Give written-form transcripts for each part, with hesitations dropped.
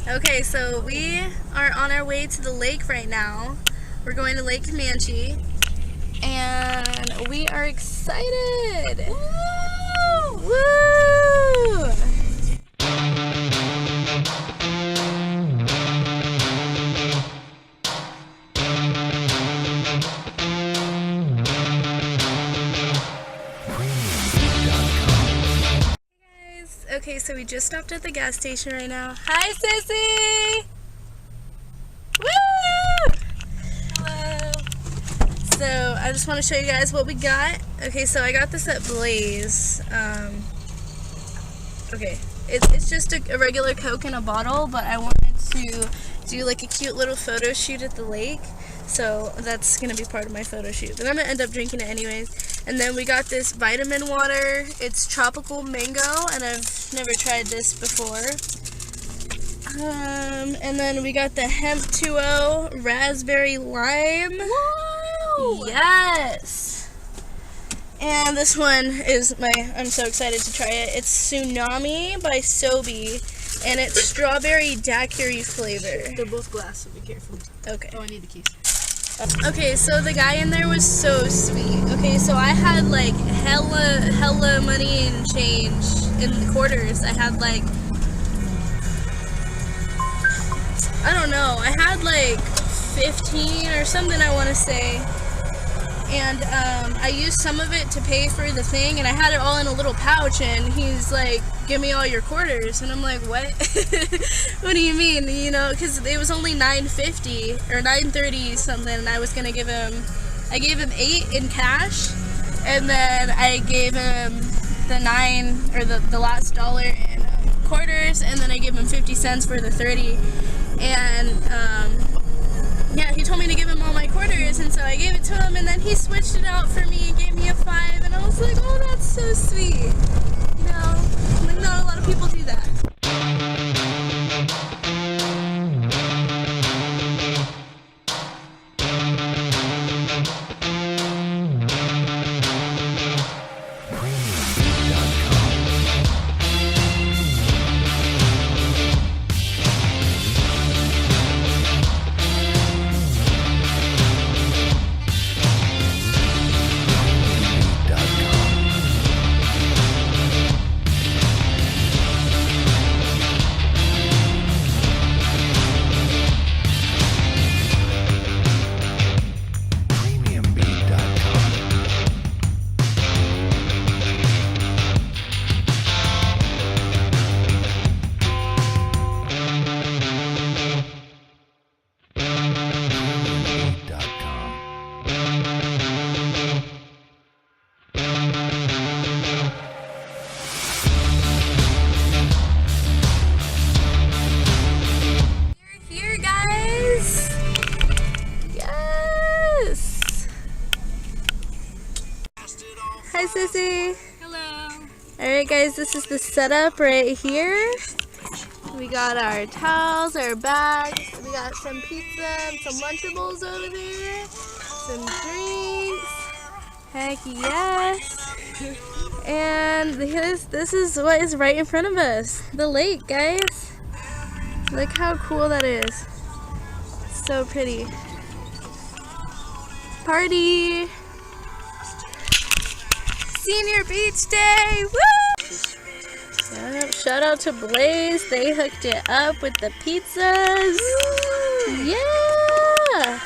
Okay, so we are on our way to the lake right now. We're going to Lake Comanche, and we are excited. Woo! Woo! Okay, so we just stopped at the gas station right now. Hi, Sissy! Woo! Hello! So, I just want to show you guys what we got. Okay, so I got this at Blaze. Okay, it's just a regular Coke in a bottle, but I wanted to do like a cute little photo shoot at the lake. So, that's going to be part of my photo shoot. But I'm going to end up drinking it anyways. And then we got this vitamin water. It's tropical mango, and I've never tried this before. And then we got the hemp 2.0 raspberry lime. Whoa! Yes! And this one is I'm so excited to try it. It's Tsunami by Sobe, and it's strawberry daiquiri flavor. They're both glass, so be careful. Okay. Oh, I need the keys. Okay, so the guy in there was so sweet. Okay, so I had like hella money and change in the quarters. I had like, I don't know, I had like 15 or something, I want to say. And I used some of it to pay for the thing, and I had it all in a little pouch, and he's like, give me all your quarters. And I'm like, what? What do you mean? You know, because it was only $9.50 or $9.30 something, and I was going to give him, I gave him 8 in cash, and then I gave him the 9, or the last dollar in quarters, and then I gave him 50 cents for the 30. And yeah, he told me to give him all my quarters, and so I gave it to him, and then he switched it out for me and gave me a 5, and I was like, oh, that's so sweet. You know, like, not a lot of people do that. Hi, Sissy. Hello. Alright, guys, this is the setup right here. We got our towels, our bags, we got some pizza and some Lunchables over there, some drinks, heck yes. And this is what is right in front of us, the lake, guys. Look how cool that is. So pretty. Party! Senior Beach Day! Woo! Yep, shout out to Blaze. They hooked it up with the pizzas. Woo! Yeah!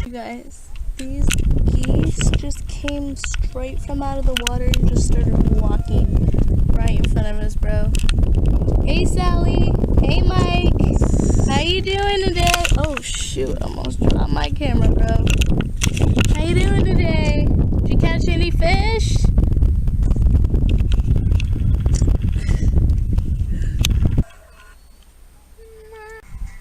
You guys, these geese just came straight from out of the water and just started walking right in front of us, bro. Hey, Sally. Hey, Mike. How you doing today? Oh shoot, almost dropped my camera, bro. How you doing today? Did you catch any fish?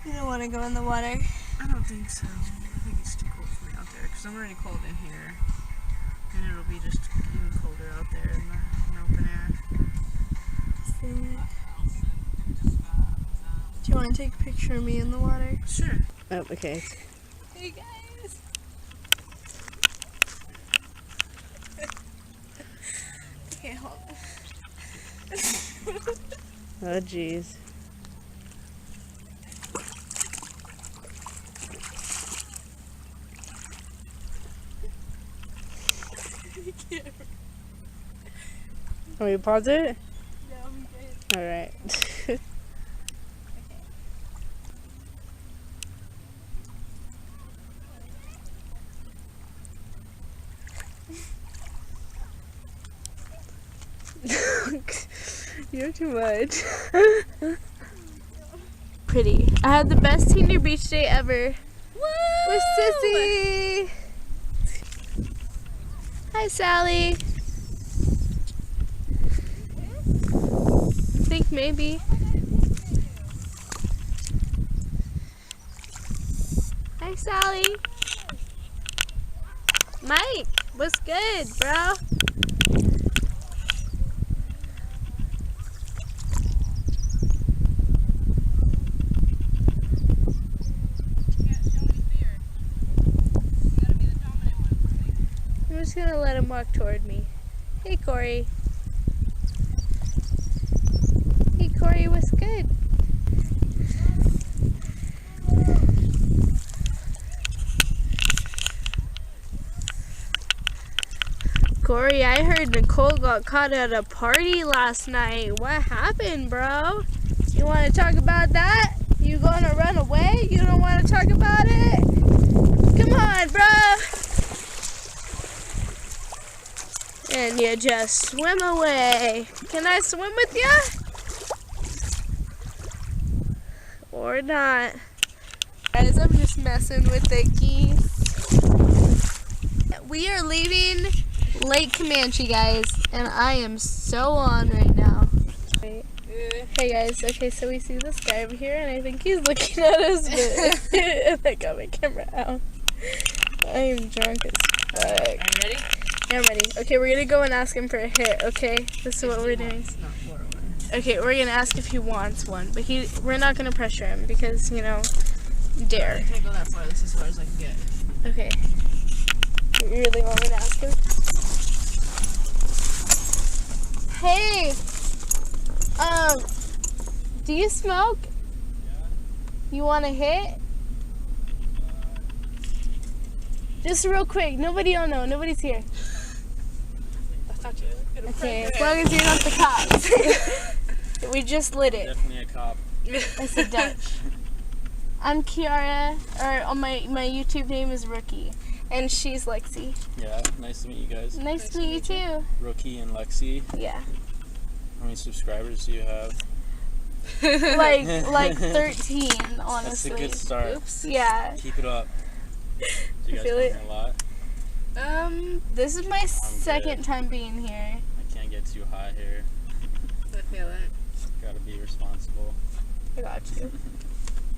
You don't want to go in the water? I don't think so. I think it's too cold for me out there, because I'm already cold in here. And it'll be just even colder out there in the open air. See? Do you want to take a picture of me in the water? Sure. Oh, okay. Hey guys! Okay, hold on. Oh, jeez. Can we pause it? No, I'm good. Alright. You're too much. Pretty. I had the best senior beach day ever. Woo! With Sissy. Hi, Sally. I think maybe. Hi, Sally. Mike, what's good, bro? I'm just gonna let him walk toward me. Hey, Corey. Hey, Corey, what's good? Corey, I heard Nicole got caught at a party last night. What happened, bro? You want to talk about that? You gonna run away? You don't want to talk about it? Come on, bro. And you just swim away. Can I swim with you? Or not. Guys, I'm just messing with the geese. We are leaving Lake Comanche, guys, and I am so on right now. Wait. Hey guys, okay, so we see this guy over here, and I think he's looking at us, but I got my camera out. I am drunk as fuck. Are you ready? Yeah, I'm ready. Okay, we're gonna go and ask him for a hit, okay? This is what we're doing. Okay, we're gonna ask if he wants one, but we're not gonna pressure him because, you know, dare. I can't go that far. This is as far as I can get. Okay. You really want me to ask him? Hey! Do you smoke? You want a hit? Just real quick. Nobody'll know. Nobody's here. Okay, as long as you're not the cops. We just lit it. Definitely a cop. That's a Dutch. I'm Kiara, or on my YouTube name is Rookie, and she's Lexi. Yeah, nice to meet you guys. Nice to meet you too. Rookie and Lexi. Yeah. How many subscribers do you have? like 13, honestly. That's a good start. Oops. Yeah. Keep it up. Do you guys feel come it. here a lot? This is my second time being here. I can't get too high here. I feel it. Gotta be responsible. I got you.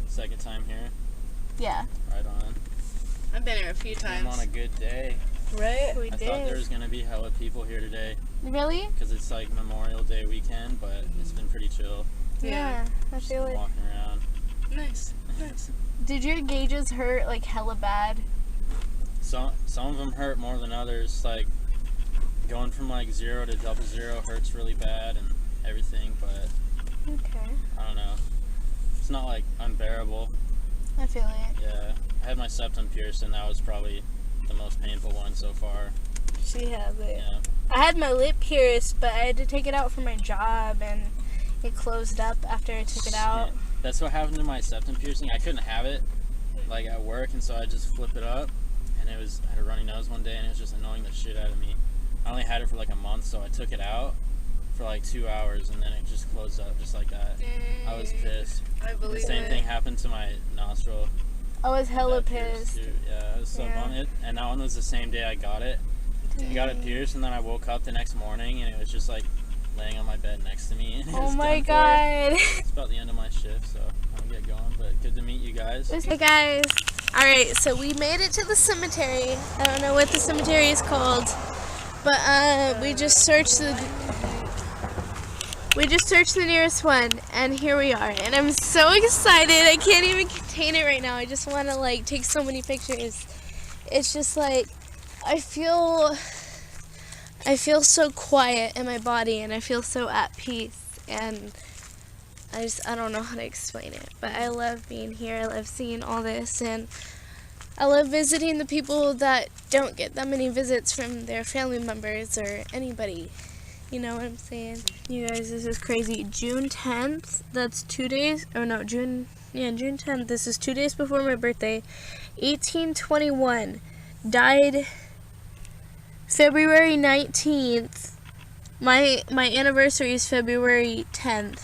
Second time here? Yeah. Right on. I've been here a few I'm on times. a good day. Right? We I did. thought there was gonna be hella people here today Really? because it's like Memorial Day weekend, but it's been pretty chill. Yeah. I Just feel it. walking around. Nice. Nice. Did your gauges hurt like hella bad? Some of them hurt more than others. Like going from like 0 to 00 hurts really bad and everything, but Okay. I don't know. It's not like unbearable. I feel it. Yeah, I had my septum pierced and that was probably the most painful one so far. She has it. Yeah. I had my lip pierced, but I had to take it out for my job, and it closed up after I took it out. Yeah. That's what happened to my septum piercing. I couldn't have it like at work, and so I just flip it up, and I had a runny nose one day, and it was just annoying the shit out of me. I only had it for like a month, so I took it out for like 2 hours, and then it just closed up just like that. I was pissed. I The believe same it. thing happened to my nostril. I was hella That pierced, pissed. too. Yeah, I was so Yeah. bummed. And that one was the same day I got it. I got it pierced, and then I woke up the next morning, and it was just like laying on my bed next to me. And it Oh was my done for. god. It's about the end of my shift, so I'm gonna get going. But good to meet you guys. Hey guys. Alright, so we made it to the cemetery. I don't know what the cemetery is called, but we just searched the nearest one, and here we are. And I'm so excited. I can't even contain it right now. I just want to like take so many pictures. It's just like I feel so quiet in my body, and I feel so at peace, and I don't know how to explain it, but I love being here. I love seeing all this, and I love visiting the people that don't get that many visits from their family members or anybody. You know what I'm saying? You guys, this is crazy. June 10th, that's 2 days, oh no, June 10th, this is 2 days before my birthday. 1821, died February 19th. My anniversary is February 10th.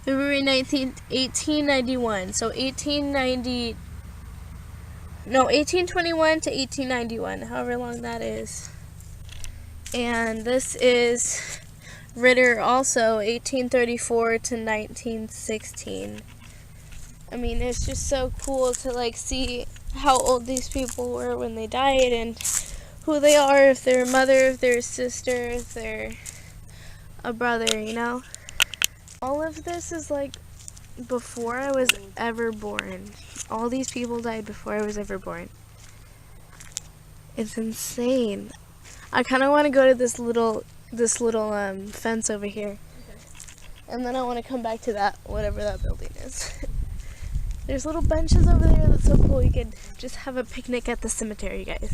February 19th, 1891. So 1821 to 1891, however long that is. And this is Ritter also, 1834 to 1916. I mean, it's just so cool to like see how old these people were when they died and who they are, if they're a mother, if they're a sister, if they're a brother, you know? All of this is like before I was ever born. All these people died before I was ever born. It's insane. I kind of want to go to this little fence over here. Okay. And then I want to come back to that, whatever that building is. There's little benches over there that's so cool. You could just have a picnic at the cemetery, guys.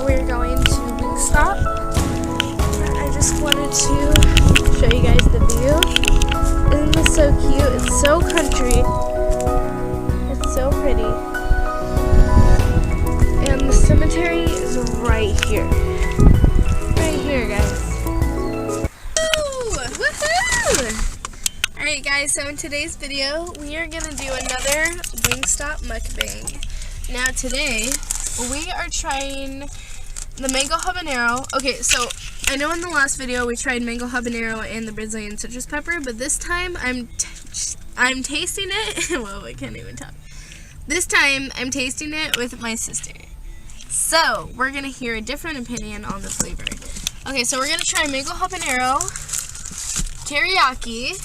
We're going to Wingstop. I just wanted to show you guys the view. Isn't this so cute? It's so country. It's so pretty. And the cemetery is right here. Right here, guys. Woo! Woohoo! Alright guys, so in today's video, we are going to do another Wingstop mukbang. Now today, we are trying the mango habanero. Okay, so I know in the last video we tried mango habanero and the Brazilian citrus pepper, but this time I'm tasting it. Whoa, I can't even talk. This time I'm tasting it with my sister. So we're gonna hear a different opinion on the flavor. Okay, so we're gonna try mango habanero, teriyaki,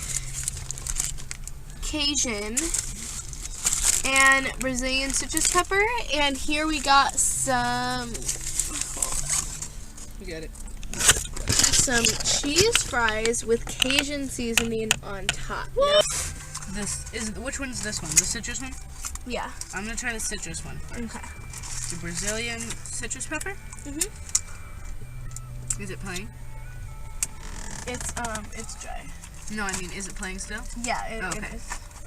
Cajun, and Brazilian citrus pepper, and here we got some, You got it. some cheese fries with Cajun seasoning on top. Which one's this one? The citrus one? Yeah. I'm gonna try the citrus one first. Okay. The Brazilian citrus pepper? Mhm. Is it plain? It's dry. No, I mean, is it plain still? Yeah, it Okay. is.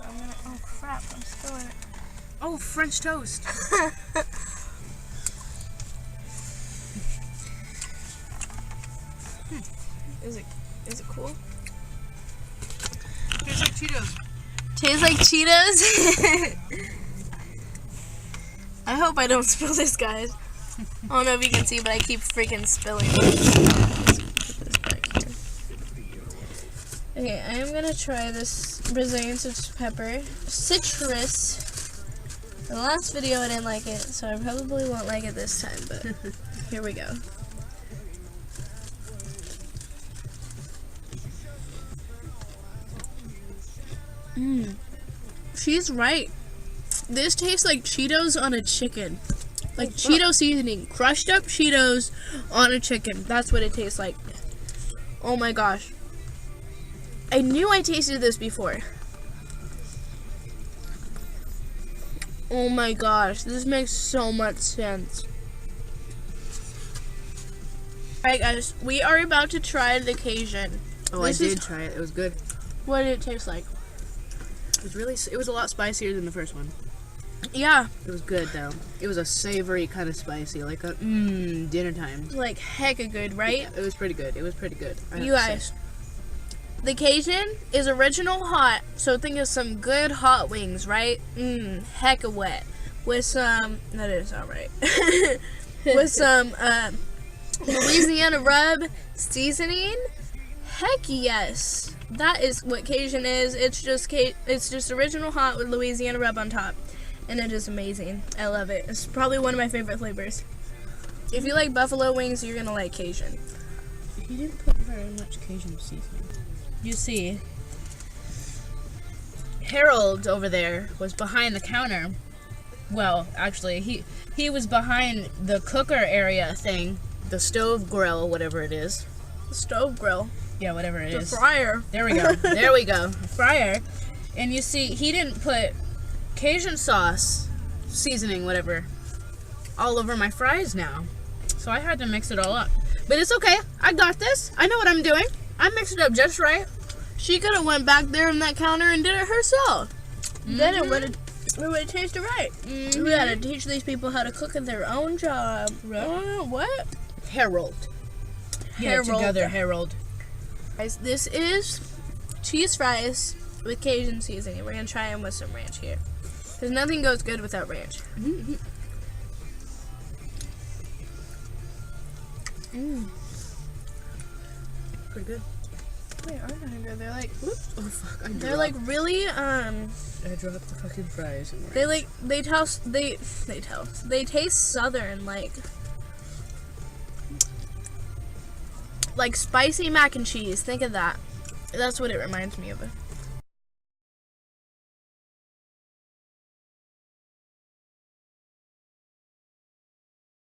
Oh crap, I'm spilling it. Oh, French toast. Is it cool? Tastes like Cheetos. Tastes like Cheetos? I hope I don't spill this, guys. I don't know if you can see, but I keep freaking spilling. Put this back here. Okay, I am gonna try this Brazilian citrus pepper. Citrus. The last video I didn't like it, so I probably won't like it this time, but here we go. She's right. This tastes like Cheetos on a chicken. Like Cheeto seasoning. Crushed up Cheetos on a chicken. That's what it tastes like. Oh my gosh. I knew I tasted this before. Oh my gosh. This makes so much sense. Alright guys, we are about to try the Cajun. Oh, This I is- did try it. It was good. What did it taste like? It was a lot spicier than the first one. Yeah, It was good though. It was a savory kind of spicy, like a dinner time. like hecka good, right? Yeah, it was pretty good. It was pretty good. I have You to say. guys, the Cajun is original hot, so think of some good hot wings, right? Hecka wet. With some, that is alright. With some Louisiana rub seasoning. Heck yes. That is what Cajun is. It's just original hot with Louisiana rub on top. And it is amazing. I love it. It's probably one of my favorite flavors. If you like buffalo wings, you're gonna like Cajun. He didn't put very much Cajun seasoning. You see, Harold over there was behind the counter. Well, actually, he was behind the cooker area thing, the stove grill, whatever it is. Stove grill. Yeah, whatever it The is. fryer. There we go. There we go. Fryer. And you see, he didn't put Cajun sauce, seasoning, whatever, all over my fries now. So I had to mix it all up. But it's okay. I got this. I know what I'm doing. I mixed it up just right. She could have went back there on that counter and did it herself. Then it would have tasted right. We gotta teach these people how to cook at their own job. What? Harold. Get it Harold. together, Harold. Guys, this is cheese fries with Cajun seasoning. We're gonna try them with some ranch here. Because nothing goes good without ranch. Pretty good. They are kind of good. They're like, Whoops. Oh fuck! they're like really, I dropped the fucking fries. And they like, they taste southern, like spicy mac and cheese. Think of that. That's what it reminds me of.